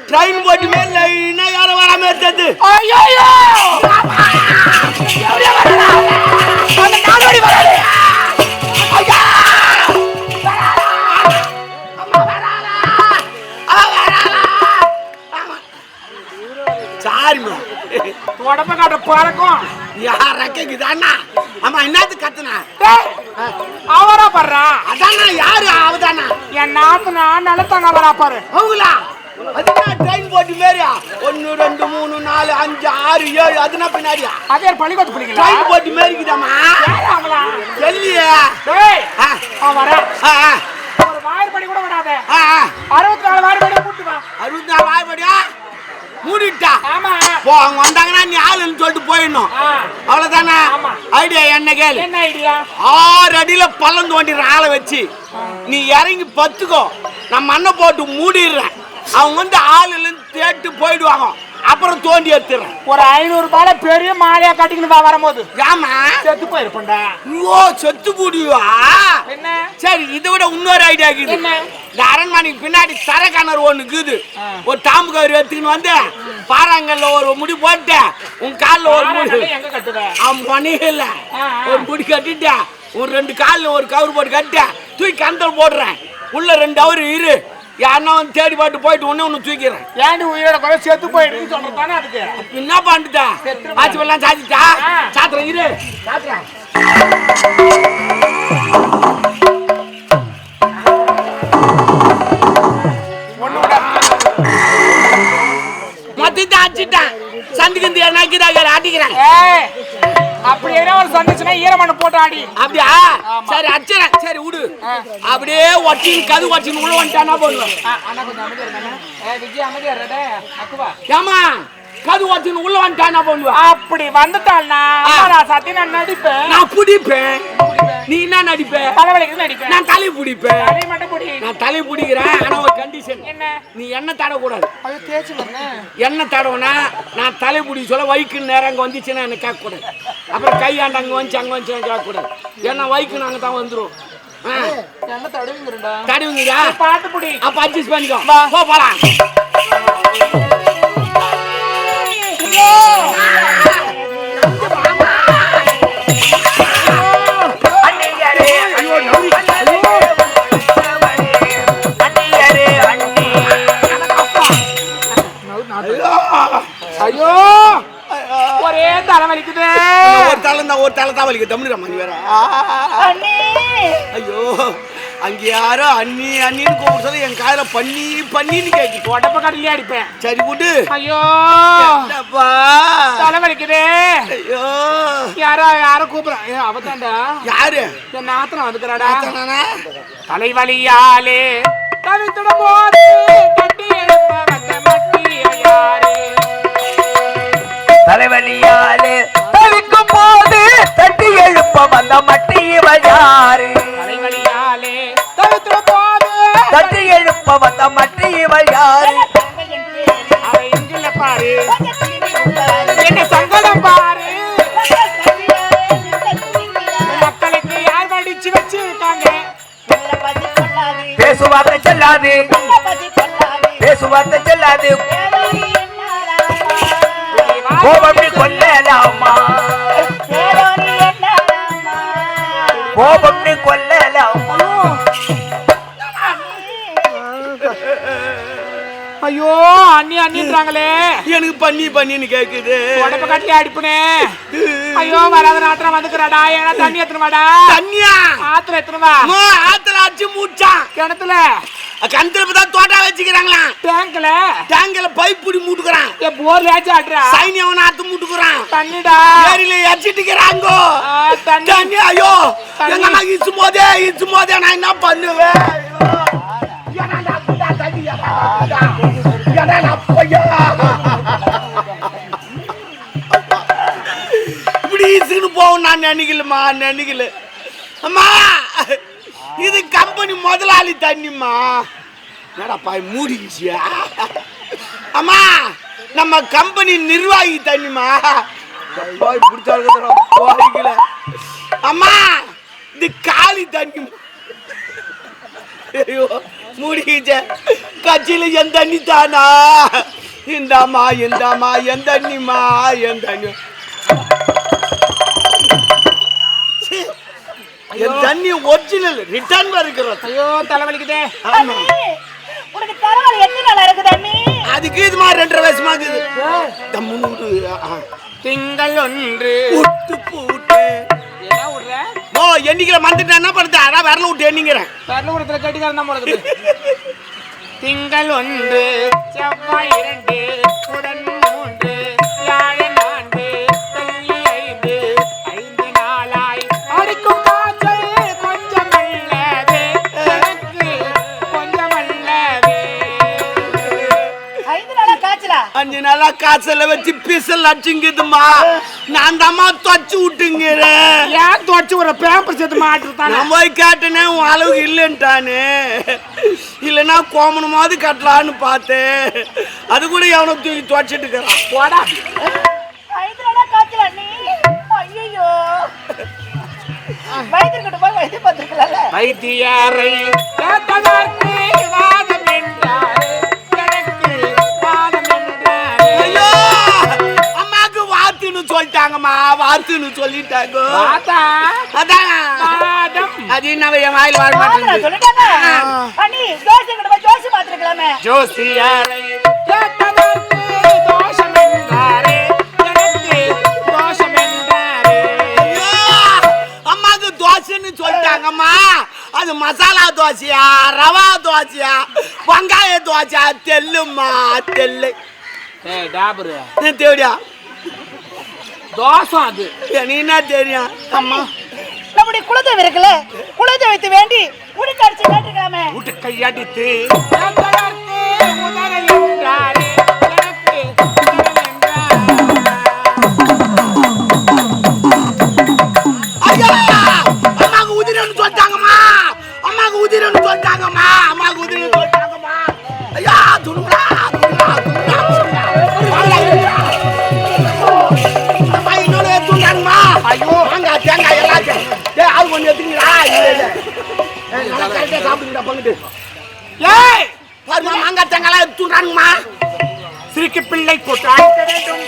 Train போட்டு மேல யாரும் வராம இருந்தது. சாரிமா உடம்ப காட்ட பறக்கும் யார் கேக்குதாண்ணா? ஆமா என்னது கத்துனா அவரா படுறா? அதாண்ணா யாரு அவதானா? என் நாத்துனா நிலத்தாங்க வரா பாரு. அவங்களா? அதுனா ட்ரெயின் போட்டு மேரியா 1 2 3 4 5 6 7 அதுனா பின்னாடியா? அதே பள்ளிக்கூட பிள்ளைங்களா? ட்ரெயின் போட்டு மேரிக்குதாமா? அவங்களா? தெரியலையே. டேய் வர ஒரு வாய்ப்படி கூட விடாத. 64 வாய்ப்படி கூட்டி வா. 64 வாய்ப்படியா மூடிட்டா? ஆமா. போ அவங்க வந்தாங்கன்னா நீ ஆளுன்னு சொல்லிட்டு போயிடணும். அவ்வளவுதானே ஐடியா? என்ன கேளு. என்ன ஐடியா? 6 அடியில பள்ளம் தோண்டிடுற ஆளை வச்சு நீ இறங்கி பத்துக்கோ. நான் மண்ணை போட்டு மூடிடுறேன். அவங்க வந்து ஆளுன்னு தேட்டு போயிடுவாங்க. அப்புறம் தோண்டி எடுத்துறேன். ஒரு 500 ரூபாய் பெரிய மாலையா கட்டிக்கிட்டு வரும்போது ஏமா செத்து போயிருப்பா? ஓ செத்து போடுவா? என்ன சரி இதை விட இன்னொரு ஐடியா இருக்குது. இந்த அரண்மனைக்கு பின்னாடி தர கிணறு ஒண்ணு இருக்குது. ஒரு தாம்பு கயிறு எடுத்துக்கின்னு வந்து பாறாங்கல்ல ஒரு முடி போட்டு உன் காலில் ஒரு முடி எங்க கட்டுவ? அவன் பண்ணியில ஒரு முடி கட்டிட்ட ஒரு 2 காலில் ஒரு கவுரு போட்டு கட்ட தூக்கி கந்தல் போடுறேன். உள்ள 2 ஹவர் இரு. யாருன்னா வந்து தேடி பாட்டு போயிட்டு ஒன்னு தூக்கிறேன். ஏன்டி உயிரோட கூட செத்து போயிடுன்னு சொல்றதானே? அதுக்கு என்ன பண்ணிட்டா? ஆச்சு எல்லாம் சாத்திட்டா? சாத்திரம் இரு சாத்திரம். மொத்தத்தை அடிச்சுட்டான். சந்துக்கு நக்கிதாக ஆட்டிக்கிறேன். அப்படி என்ன ஒரு சந்திச்சுனா ஈரமண்ணு போட்டு ஆடி. அப்படியா? சரி அடிச்சுறேன். சரி விடு. அப்படியே ஒட்டி கது ஒட்டின்னு உள்ள வந்துட்டானா போடுவேன். அண்ணா கொஞ்சம் அமைதியா இருக்கானே. விஜய் அமைதியா இருடே. அக்குவா ஏமா கது ஒட்டின்னு உள்ள வந்துட்டானா போடுவேன். அப்படி வந்துட்டாள்னா நான் சத்தி நான் நடிப்பேன். நான் பிடிப்பேன். நீ என்ன நடிப்ப? தலைவலிக்கு நடிப்பேன். நான் தலை பிடிப்பேன். தலை மட்டும் பிடி. நான் தலை பிடிக்கிறேன். ஆனா ஒரு கண்டிஷன். என்ன? நீ எண்ணெய் தடக்கூடாது. அது தேய்ச்சி வரணும். எண்ணெய் தடவுனா நான் தலை பிடி சொல்ல வைக்கு நேரம் அங்கே வந்துச்சுன்னா என்ன கேட்கக்கூடாது. அப்புறம் கையாண்டு அங்கே வந்துச்சு அங்கே வந்துச்சு கேட்கக்கூடாது. ஏன்னா வைக்கு நாங்கள் தான் வந்துடும். எண்ணெய் தடவுங்கிறா தடவுங்கயா? பாட்டு பிடி. அப்போ அட்ஜஸ்ட் பண்ணிக்கோ. போலாம். ஐயோ ஒரே தலைவலிக்குது. ஒரு தலை தான் வலிக்குது. தமிழ் வேற. ஐயோ அங்க யாரோ அண்ணி அண்ணின்னு கூப்பிட சொல்லி என் காதுல பண்ணி பண்ணின்னு கேட்கு. உடம்ப கடலையே அடிப்பேன். சரி விடு. ஐயோ தலைவலிக்குது. ஐயோ யாரோ கூப்பிடுறா. அவதாண்டா. யாரு? என் நாத்தனம் வந்துக்கிறாடா. தலைவலியாலே தவித்துட போது கட்டி எழுப்ப வந்த மட்டிய யாரு? தலைவலியாலே தவிக்கும் போது தட்டி எழுப்ப வந்த மட்டிய யாரு? தலைவலியாலே தவித்துட போது தட்டி எழுப்ப வந்த மட்டிய யாரு? அவ இங்கில பாரு என்ன சங்கடம் பாரு. மக்களுக்கு யார் அடிச்சு வச்சிருக்காங்க? பேசுவார்த்தை செல்லாது பேசுவார்த்தை செல்லாது. கோபம் கொல்லலாமா? கோபம் கொல்லலாமா? ஐயோ அண்ணி அண்ணின்றாங்களே. எனக்கு பண்ணி பண்ணின்னு கேக்குது. உடம்ப கட்டி அடிப்புனே. ஐயோ வராத ராத்திரம் வந்துக்கிறாடா. ஏன்னா தண்ணி எத்தணுமாடா? தண்ணியா? ஆத்துல எத்தணுமா? ஆத்துல அடிச்சு மூச்சான். கிணத்துல கிணத்துல தான் தோட்டா வச்சுக்கிறாங்களா? டேங்க்ல பைப் புடி மூட்டுக்கிறான். போர்ல ஏச்சு ஆடுறா. சைனியவன ஆத்து மூட்டுக்கிறான். தண்ணிடா ஏரியில எச்சிட்டுக்கிறாங்க தண்ணி. ஐயோ எங்க நான் இச்சு போதே நான் என்ன பண்ணுவேன்? இப்படி இசுன்னு போவோம். நான் நினைக்கல. அம்மா இது கம்பெனி முதலாளி தண்ணிம்மா. என்னடா மூடிக்கிச்சியா? அம்மா நம்ம கம்பெனி நிர்வாகி தண்ணிமா. அம்மா இது காலி தண்ணி. ஐயோ முடிச்ச கட்சியில என் தண்ணி தானா இந்தாமா இந்தாமா என் தண்ணிமா என் தண்ணி என் தண்ணி ஒரிஜினல் ரிட்டர்ன் வருகிறது. ஐயோ தலைவலிக்குதே. ஆமா உனக்கு தலைவலி எத்தனை நாளா இருக்குது அண்ணி? அதுக்கு இது மாதிரி 2 வருஷமா இருக்குது. தம்முனு திங்கள் ஒன்று விட்டு போட்டு என்ன விடுற? ஓ எண்ணிக்கல மறந்துட்டேன் என்ன பண்ணுறது அதான் வரல விட்டு எண்ணிக்கிறேன். பரலூரத்துல கட்டிக்காரன் தான் போடுது. திங்கள் ஒன்று செவ்வாய் 2 புதன் 3 வியாழன் 4 வெள்ளி 5 5 நாளாய் அடிக்கும் காய்ச்சல் கொஞ்சம் அல்லவே எனக்கு கொஞ்சம் அல்லவே. 5 நாளா காய்ச்சலா? 5 நாளா காய்ச்சல வச்சு பிசல் அடிச்சுங்குதுமா. நான் தாம்மா தொச்சு விட்டுங்கிறேன். ஏன் துவச்சு ஒரு பேப்பர் சேர்த்து மாட்டுறதானே? நான் போய் கேட்டேனே உன் அளவுக்கு இல்லைன்ட்டானே. இல்லைன்னா கோமனமாவது கட்டலான்னு பார்த்தேன். அது கூட எவனை தூக்கி துவச்சிட்டு இருக்கிறான். போடா. 5 நாளா காய்ச்சலா அண்ணி? ஐயோ வைத்தியர்கிட்ட போய் வைத்தியம் பார்த்துருக்கலாம்ல. வைத்தியாரை கேட்டதற்கு வாதம் என்றாரு எனக்கு வாதம் என்றாரு. ஐயோ அம்மாக்கு வாத்துன்னு சொல்லிட்டாங்கம்மா. வாத்துன்னு சொல்லிட்டாங்க. வாதா அதான் வாதம். அது என்ன என் வாயில் வர மாத்திரை மாட்டேங்குது. சொல்லிட்டாங்க. அண்ணி ஜோசியர்கிட்ட போய் ஜோசி பார்த்துருக்கலாமே. ஜோசியாரை கேட்டதற்கு தோஷம் என்றாரே எனக்கு தோஷம் என்றாரே. ஐயோ, அம்மாக்கு தோசைன்னு சொல்லிட்டாங்கம்மா. அது மசாலா தோசையா ரவா தோசையா வெங்காய தோசையா தெல்லுமா தெல்லு ஏய் டாபரு தேவடியா தோஷம் அது. நீ என்ன தெரியும் அம்மா நம்முடைய குலதெய்வம் இருக்குல்ல, குலதெய்வத்தை வேண்டி உடுக்க அடிச்சு கேட்டுக்கலாமே. விட்டு கையடித்து கேட்டதற்கு உதறல் என்றாரே எனக்கு உதறல் என்றாரே. ஐயா அம்மாக்கு உதிரன்னு சொல்லிட்டாங்கம்மா. அம்மாக்கு உதிரன்னு சொல்லிட்டாங்கம்மா. அம்மாக்கு உதிரன்னு சொல்லிட்டாங்கம்மா. ஐயா துணுங்களா துணுங்களா துணுங்களா அம்மா இன்னொன்று எடுத்துட்டாங்கம்மா. ஐயோ தேங்காய் தேங்காய் எல்லாத்தையும் ஆள் ஒன்று எடுத்துங்களா? இல்லை கரெக்டாக சாப்பிடுங்கடா பங்கிட்டு. ஏய் பாருமா மாங்காய் தேங்காய்லாம் எடுத்துட்டாங்கம்மா. சிரிக்கு பிள்ளை போட்டு அழைக்க வேண்டும்.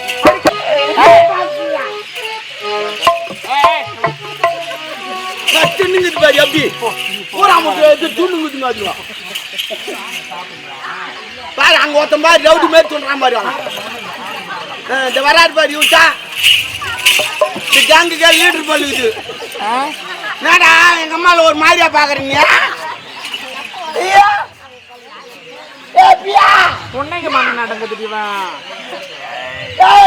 தின்னுங்குது பாரு எப்படி பூரா முட்டை துண்ணுங்குதுங்க. அதுவா பாரு அங்க ஒருத்தன் பாரு ரவுடி மாரி துண்றான் பாரு. இந்த வராது பாரு யூட்டா இந்த கேங்குக்கே லீடர் பழுகுது. என்னடா எங்க அம்மால ஒரு மாதிரியா பாக்குறீங்க? ஐயா ஏ பியா பொண்ணைக்கு மண்ணு நடக்குது.